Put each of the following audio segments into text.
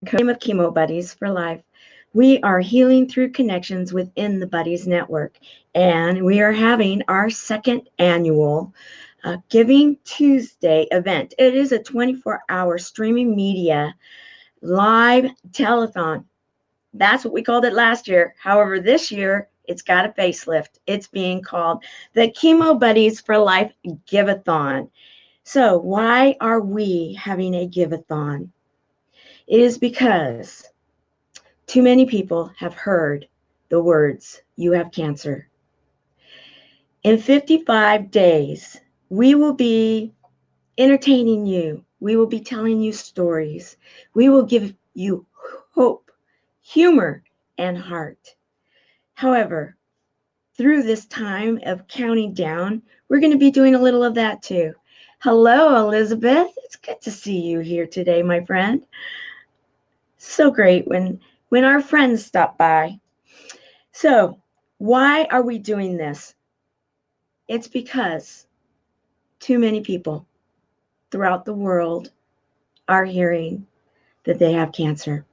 Team of Chemo Buddies for life. We are healing through connections within the Buddies Network, and we are having our second annual Giving Tuesday event. It is a 24-hour streaming media live telethon. That's what we called it last year. However, this year it's got a facelift. It's being called the Chemo Buddies for Life Give A Thon. So, why are we having a Give A Thon? It is because too many people have heard the words, "You have cancer." In 55 days, we will be entertaining you. We will be telling you stories. We will give you hope, humor, and heart. However, through this time of counting down, we're going to be doing a little of that too. Hello, Elizabeth. It's good to see you here today, my friend. So great when our friends stop by. So, why are we doing this? It's because too many people throughout the world are hearing that they have cancer.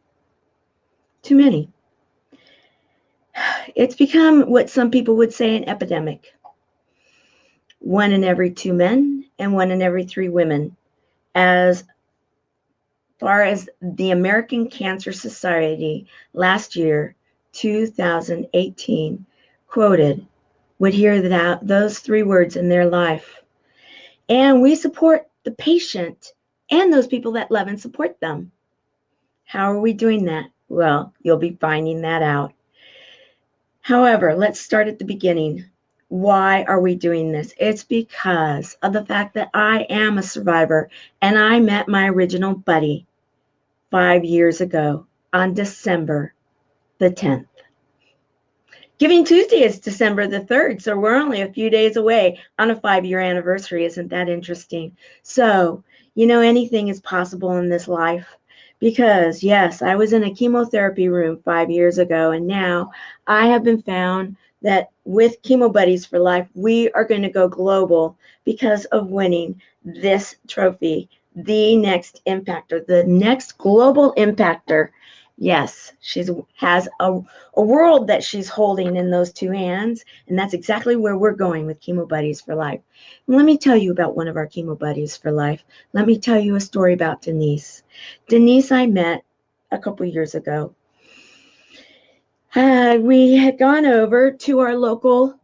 Too many. It's become what some people would say an epidemic. 1 in every 2 men and 1 in every 3 women, as far as the American Cancer Society last year, 2018, quoted, would hear those 3 words in their life. And we support the patient and those people that love and support them. How are we doing that? Well, you'll be finding that out. However, let's start at the beginning. Why are we doing this? It's because of the fact that I am a survivor and I met my original buddy 5 years ago on December the 10th. Giving Tuesday is December the 3rd, so we're only a few days away on a 5-year anniversary. Isn't that interesting? So, anything is possible in this life. Because, yes, I was in a chemotherapy room 5 years ago, and now I have been found that with Chemo Buddies for Life, we are going to go global because of winning this trophy, the next impactor, the next global impactor. Yes, she has a world that she's holding in those 2 hands, and that's exactly where we're going with Chemo Buddies for Life. And let me tell you about one of our Chemo Buddies for Life. Let me tell you a story about Denise. Denise I met a couple years ago. We had gone over to our local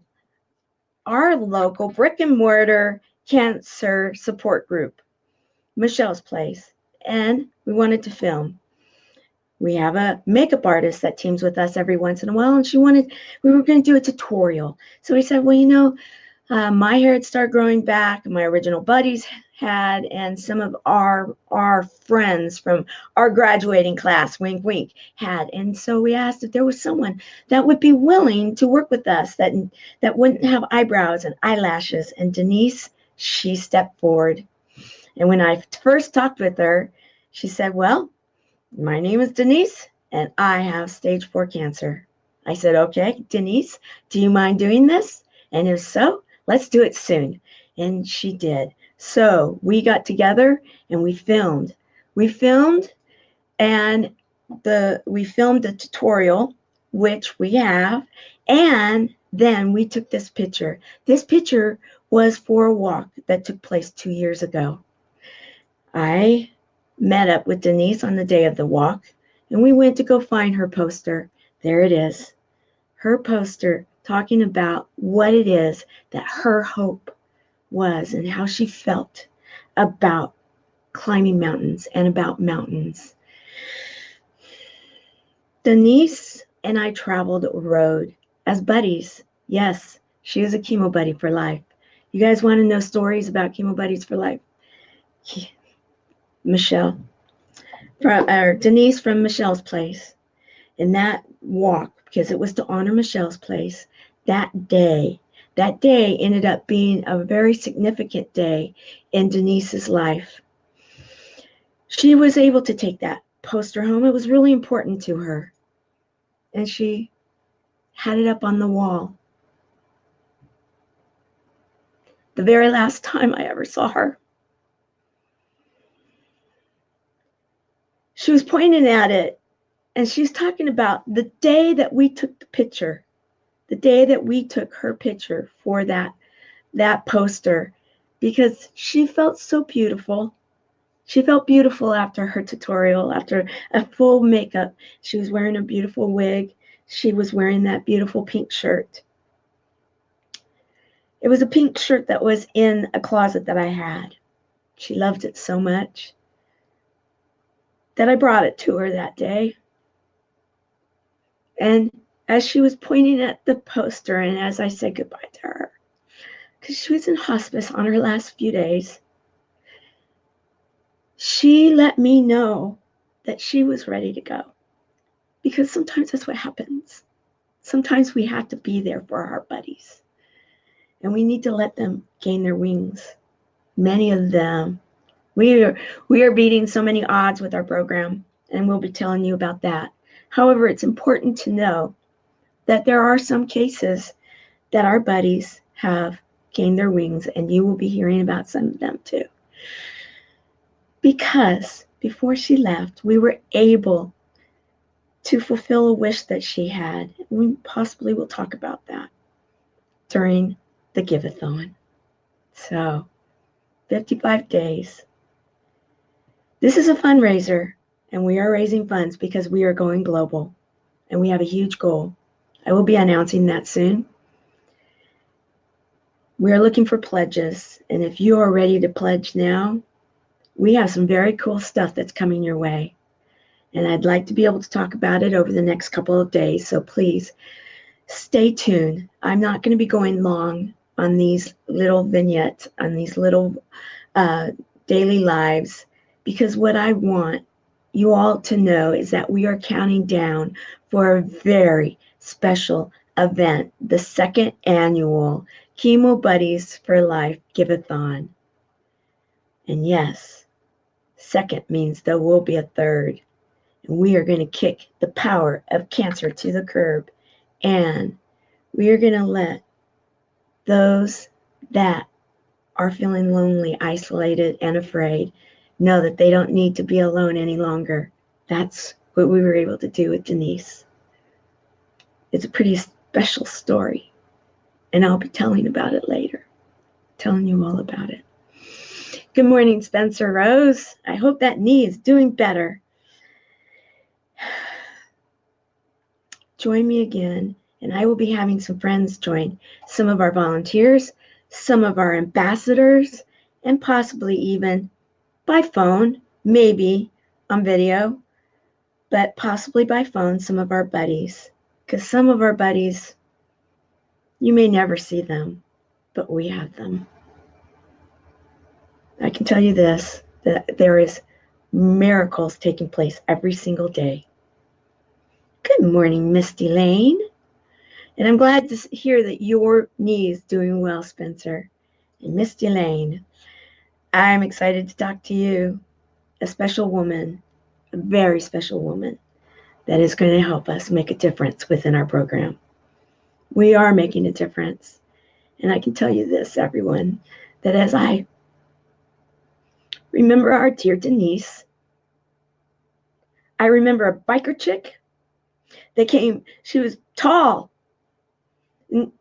brick and mortar cancer support group, Michelle's Place, and we wanted to film. We have a makeup artist that teams with us every once in a while, and we were going to do a tutorial. So we said, well, my hair had started growing back, my original buddies had, and some of our friends from our graduating class, wink, wink, had. And so we asked if there was someone that would be willing to work with us that wouldn't have eyebrows and eyelashes. And Denise, she stepped forward. And when I first talked with her, she said, well, my name is Denise, and I have stage 4 cancer. I said, okay, Denise, do you mind doing this? And if so, let's do it soon. And she did. So we got together and we filmed. We filmed the tutorial, which we have, and then we took this picture. This picture was for a walk that took place 2 years ago. I met up with Denise on the day of the walk, and we went to go find her poster. There it is. Her poster talking about what it is that her hope was and how she felt about climbing mountains and about mountains. Denise and I traveled a road as buddies. Yes, she is a chemo buddy for life. You guys want to know stories about Chemo Buddies for Life? Denise from Michelle's Place. In that walk, because it was to honor Michelle's Place, that day ended up being a very significant day in Denise's life. She was able to take that poster home. It was really important to her. And she had it up on the wall. The very last time I ever saw her. she was pointing at it, and she was talking about the day that we took the picture, the day that we took her picture for that poster, because she felt so beautiful. She felt beautiful after her tutorial, after a full makeup. She was wearing a beautiful wig. She was wearing that beautiful pink shirt. It was a pink shirt that was in a closet that I had. She loved it so much that I brought it to her that day. And as she was pointing at the poster, and as I said goodbye to her, because she was in hospice on her last few days, she let me know that she was ready to go. Because sometimes that's what happens. Sometimes we have to be there for our buddies. And we need to let them gain their wings. Many of them, we are beating so many odds with our program, and we'll be telling you about that. However, it's important to know that there are some cases that our buddies have gained their wings, and you will be hearing about some of them too. Because before she left, we were able to fulfill a wish that she had. We possibly will talk about that during the Give A Thon. So, 55 days. This is a fundraiser, and we are raising funds because we are going global, and we have a huge goal. I will be announcing that soon. We are looking for pledges, and if you are ready to pledge now, we have some very cool stuff that's coming your way. And I'd like to be able to talk about it over the next couple of days, so please stay tuned. I'm not going to be going long on these little vignettes, on these little daily lives, because what I want you all to know is that we are counting down for a very special event, the second annual Chemo Buddies for Life Give A Thon. And yes, second means there will be a third. And we are going to kick the power of cancer to the curb. And we are going to let those that are feeling lonely, isolated, and afraid know that they don't need to be alone any longer. That's what we were able to do with Denise. It's a pretty special story. And I'll be telling about it later. Telling you all about it. Good morning, Spencer Rose. I hope that knee is doing better. Join me again, and I will be having some friends join, some of our volunteers, some of our ambassadors, and possibly even by phone, maybe on video, but possibly by phone, some of our buddies. Because some of our buddies, you may never see them, but we have them. I can tell you this, that there is miracles taking place every single day. Good morning, Misty Lane. And I'm glad to hear that your knee is doing well, Spencer. And Misty Lane, I'm excited to talk to you, a special woman, a very special woman that is going to help us make a difference within our program. We are making a difference. And I can tell you this, everyone, that as I remember our dear Denise, I remember a biker chick that came, she was tall,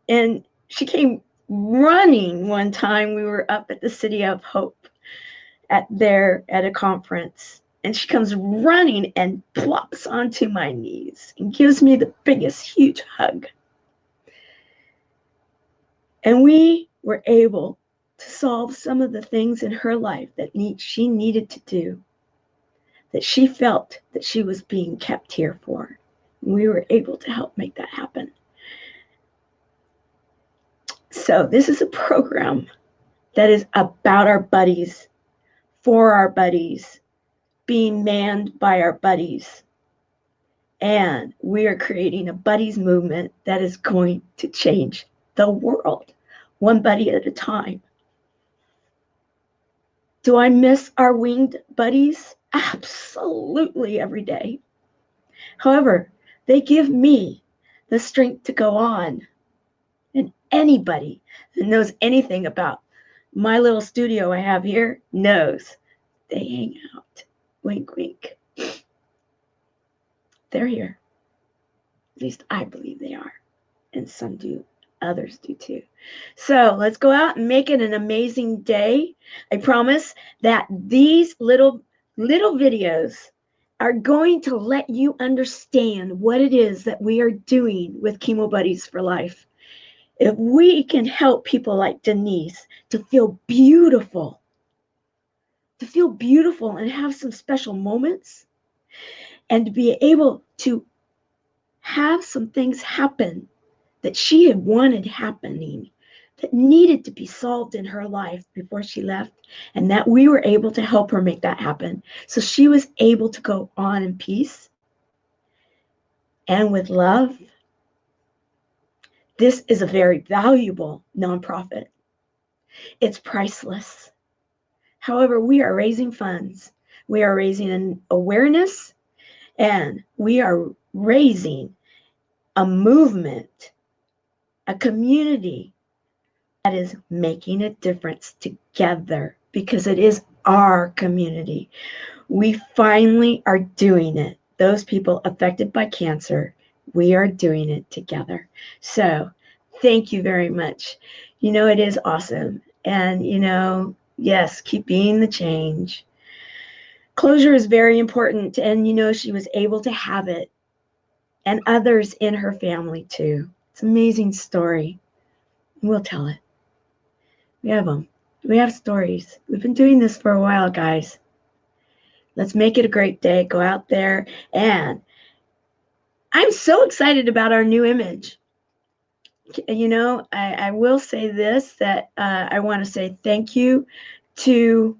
and she came running one time. We were up at the City of Hope at a conference, and she comes running and plops onto my knees and gives me the biggest, huge hug. And we were able to solve some of the things in her life that she needed to do, that she felt that she was being kept here for. And we were able to help make that happen. So this is a program that is about our buddies, for our buddies, being manned by our buddies. And we are creating a buddies movement that is going to change the world, one buddy at a time. Do I miss our winged buddies? Absolutely every day. However, they give me the strength to go on. And anybody that knows anything about my little studio I have here knows they hang out. Wink, wink. they're here. At least I believe they are. And some do. Others do too. So let's go out and make it an amazing day. I promise that these little videos are going to let you understand what it is that we are doing with Chemo Buddies for Life. If we can help people like Denise to feel beautiful and have some special moments, and to be able to have some things happen that she had wanted happening, that needed to be solved in her life before she left, and that we were able to help her make that happen. So she was able to go on in peace and with love. This is a very valuable nonprofit. It's priceless. However, we are raising funds. We are raising an awareness, and we are raising a movement, a community that is making a difference together, because it is our community. We finally are doing it. Those people affected by cancer, we are doing it together. So thank you very much. It is awesome. And, yes, keep being the change. Closure is very important. And, she was able to have it, and others in her family too. It's an amazing story. We'll tell it. We have them. We have stories. We've been doing this for a while, guys. Let's make it a great day. Go out there. And I'm so excited about our new image. I will say this, that I want to say thank you to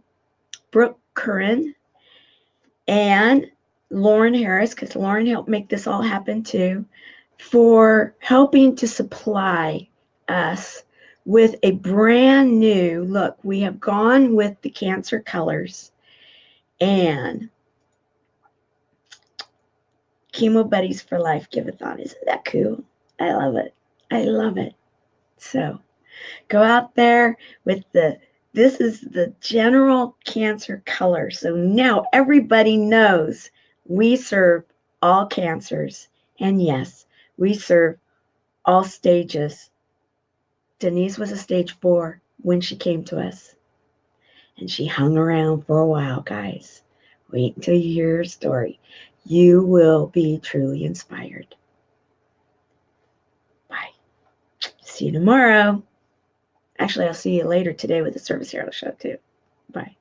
Brooke Curran and Lauren Harris, because Lauren helped make this all happen too, for helping to supply us with a brand new look. We have gone with the cancer colors, and Chemo Buddies for Life Give A Thon. Isn't that cool? I love it. I love it. So go out there with this is the general cancer color. So now everybody knows we serve all cancers. And yes, we serve all stages. Denise was a stage 4 when she came to us. And she hung around for a while, guys. Wait until you hear her story. You will be truly inspired. Bye. See you tomorrow. Actually, I'll see you later today with the Service Hero Show too. Bye.